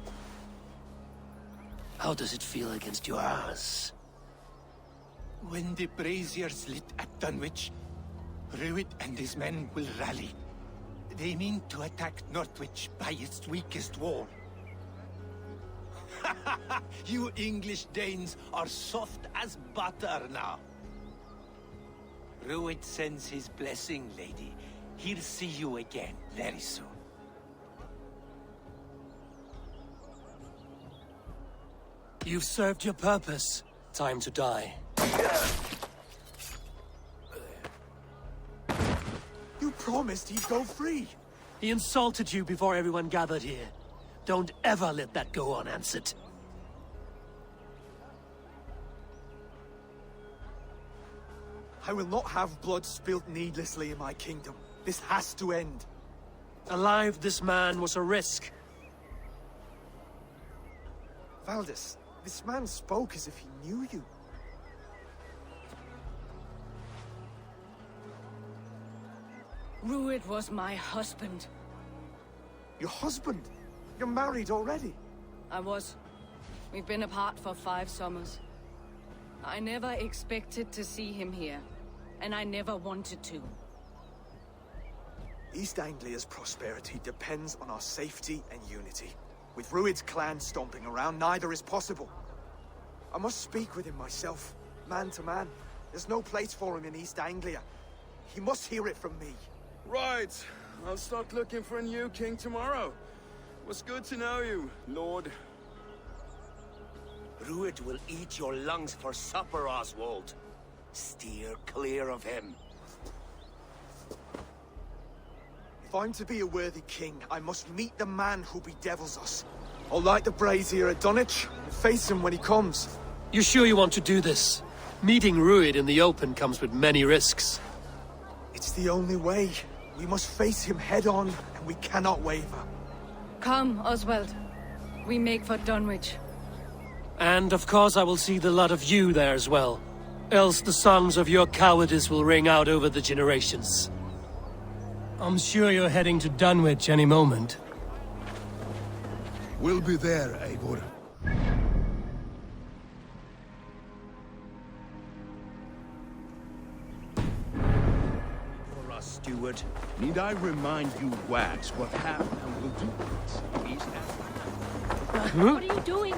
How does it feel against your ass? When the braziers lit at Dunwich, Ruid and his men will rally. They mean to attack Northwich by its weakest wall. You English Danes are soft as butter now. Ruid sends his blessing, lady. He'll see you again very soon. You've served your purpose. Time to die. You promised he'd go free. He insulted you before everyone gathered here. Don't ever let that go unanswered. I will not have blood spilt needlessly in my kingdom. This has to end. Alive, this man was a risk. Valdis, this man spoke as if he knew you. Ruid was my husband. Your husband? You're married already? I was. We've been apart for 5 summers. I never expected to see him here, and I never wanted to. East Anglia's prosperity depends on our safety and unity. With Ruid's clan stomping around, neither is possible. I must speak with him myself, man to man. There's no place for him in East Anglia. He must hear it from me. Right. I'll start looking for a new king tomorrow. It was good to know you, Lord. Ruid will eat your lungs for supper, Oswald. Steer clear of him. If I'm to be a worthy king, I must meet the man who bedevils us. I'll light the brazier at Dunwich and face him when he comes. You sure you want to do this? Meeting Ruid in the open comes with many risks. It's the only way. We must face him head on, and we cannot waver. Come, Oswald. We make for Dunwich. And of course I will see the lot of you there as well. Else the songs of your cowardice will ring out over the generations. I'm sure you're heading to Dunwich any moment. We'll be there, Eivor. For us, steward. Need I remind you, Wags, what happened and will do it? What are you doing?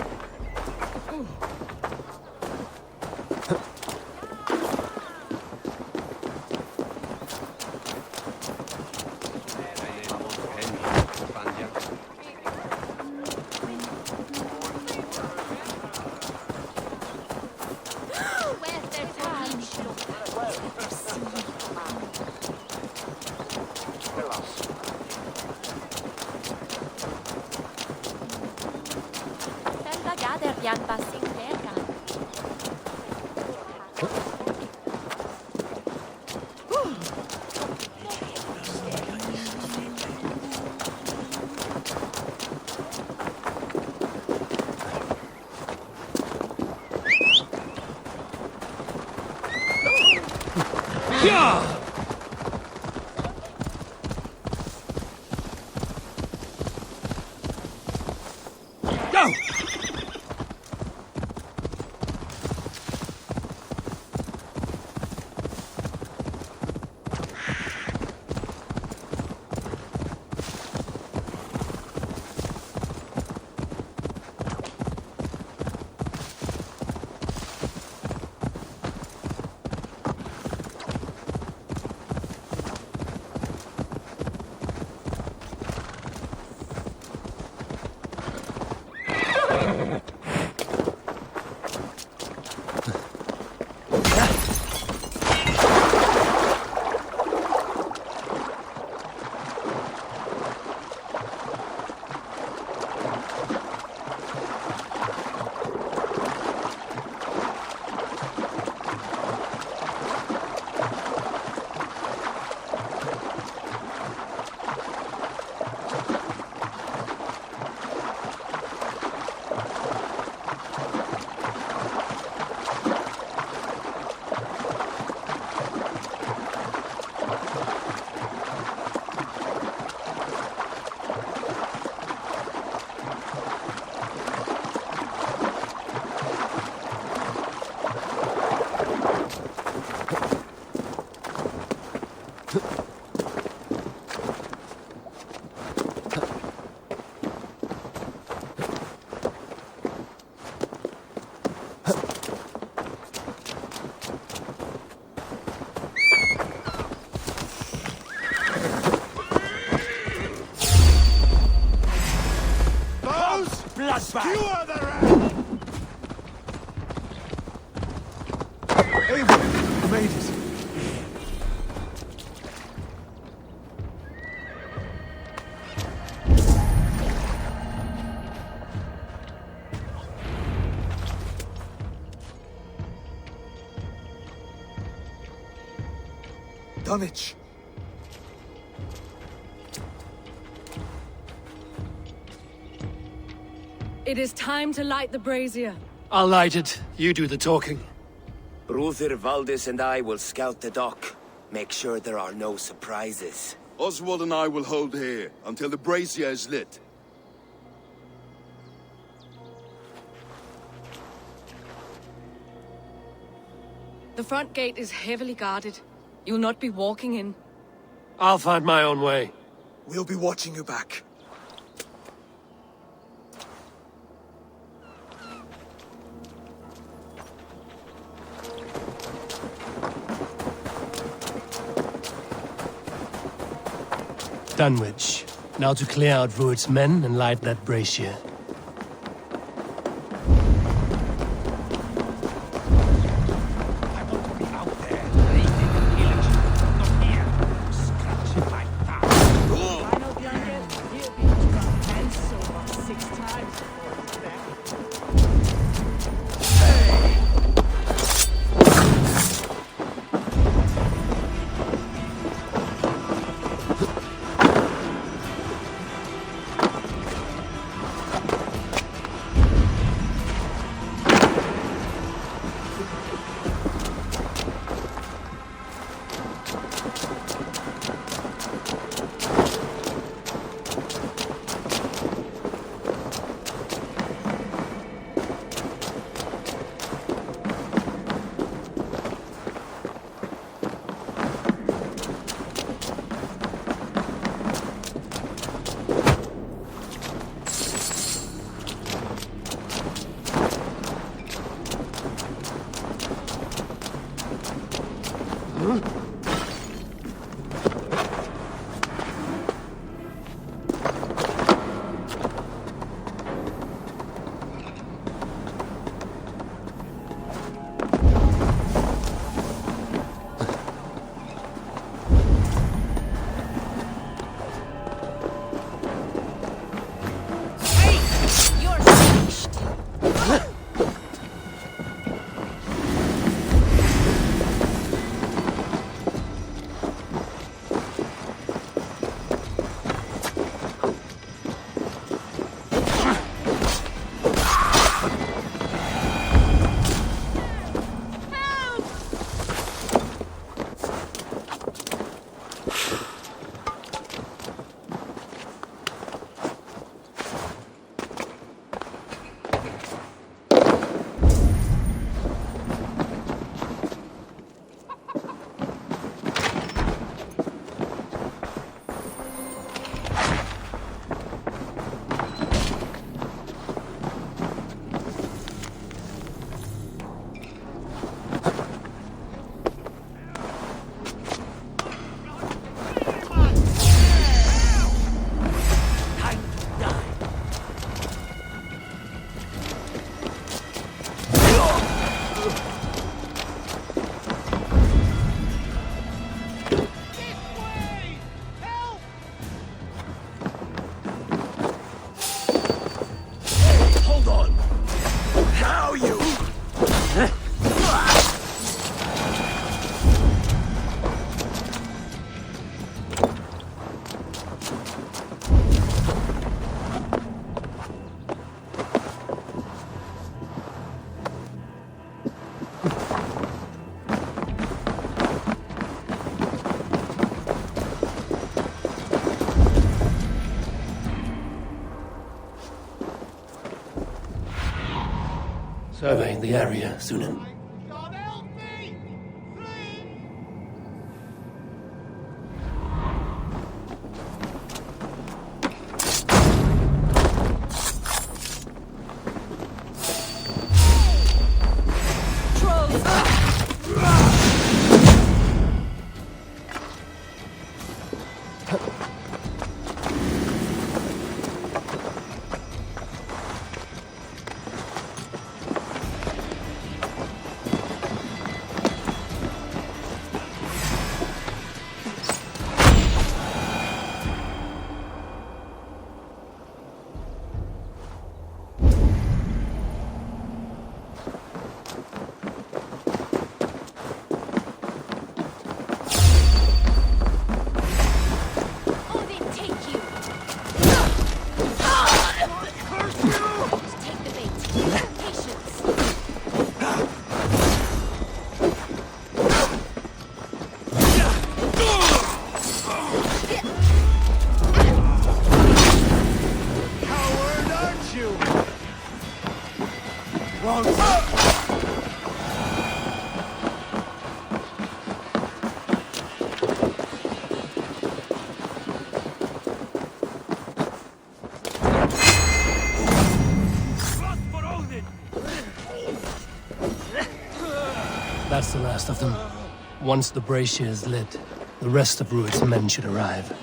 Skewer the rat! Eivor, you made it. Dunwich. It is time to light the brazier. I'll light it. You do the talking. Bruther, Valdis and I will scout the dock. Make sure there are no surprises. Oswald and I will hold here until the brazier is lit. The front gate is heavily guarded. You'll not be walking in. I'll find my own way. We'll be watching you back. Dunwich. Now to clear out Rued's men and light that brazier. Surveying the area, Sunan. That's the last of them. Once the brazier is lit, the rest of Rued's men should arrive.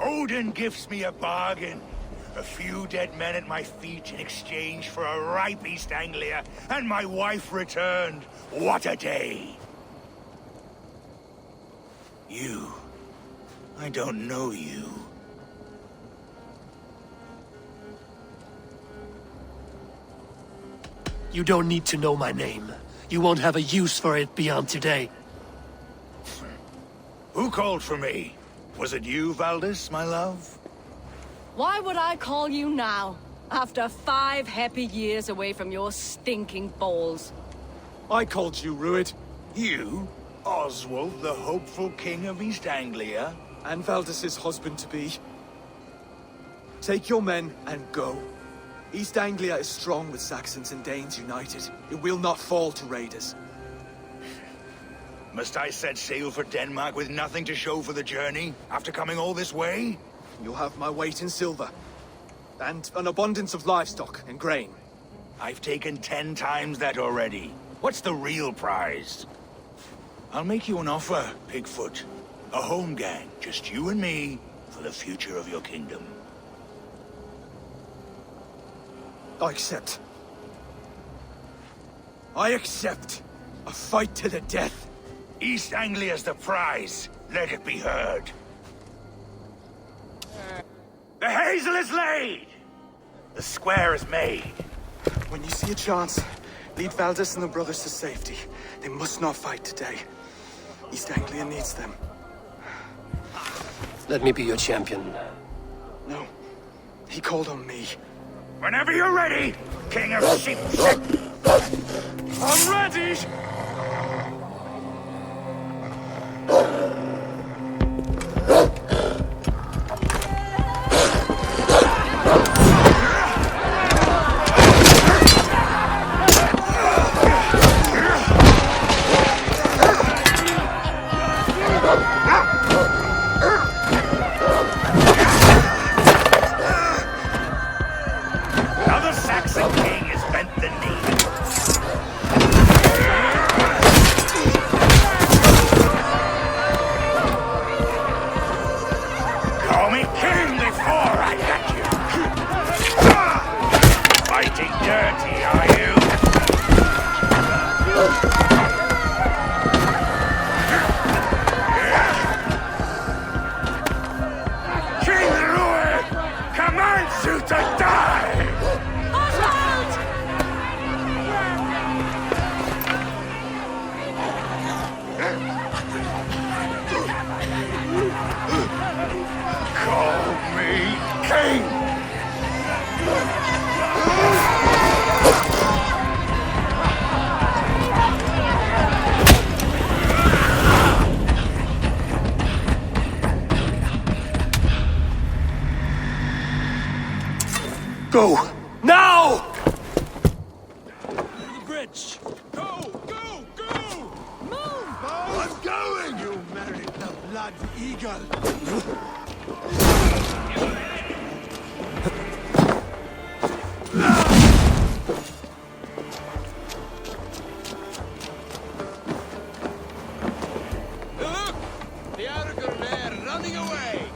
Odin gives me a bargain. A few dead men at my feet in exchange for a ripe East Anglia, and my wife returned. What a day! You. I don't know you. You don't need to know my name. You won't have a use for it beyond today. Who called for me? Was it you, Valdis, my love? Why would I call you now, after 5 happy years away from your stinking balls? I called you, Rued. You? Oswald, the hopeful king of East Anglia? And Valdis's husband-to-be. Take your men and go. East Anglia is strong with Saxons and Danes united. It will not fall to raiders. Must I set sail for Denmark with nothing to show for the journey, after coming all this way? You'll have my weight in silver. And an abundance of livestock and grain. I've taken 10 times that already. What's the real prize? I'll make you an offer, Pigfoot. A home gang, just you and me, for the future of your kingdom. I accept. I accept. A fight to the death. East Anglia's the prize. Let it be heard. The hazel is laid! The square is made. When you see a chance, lead Valdis and the brothers to safety. They must not fight today. East Anglia needs them. Let me be your champion. No. He called on me. Whenever you're ready, King of Sheep. I'm ready! Go! Now! The bridge! Go! Go! Go! Move! I'm going! You married the blood eagle! Look! The Argur running away!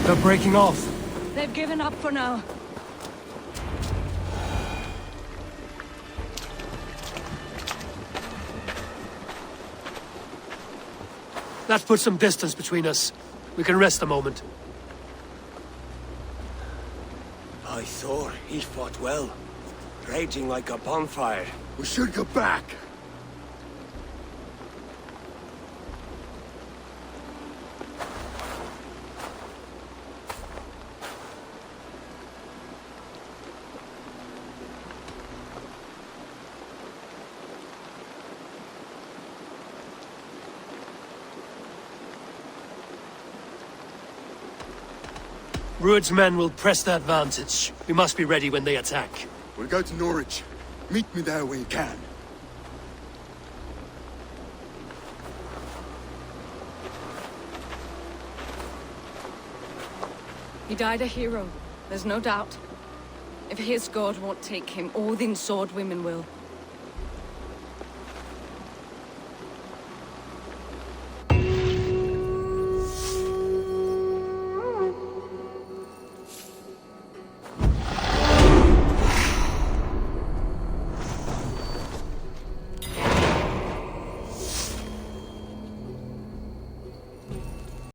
They're breaking off. They've given up for now. That puts some distance between us. We can rest a moment. By Thor, he fought well. Raging like a bonfire. We should go back. Rued's men will press that vantage. We must be ready when they attack. We'll go to Norwich. Meet me there when you can. He died a hero, there's no doubt. If his god won't take him, Odin's sword women will.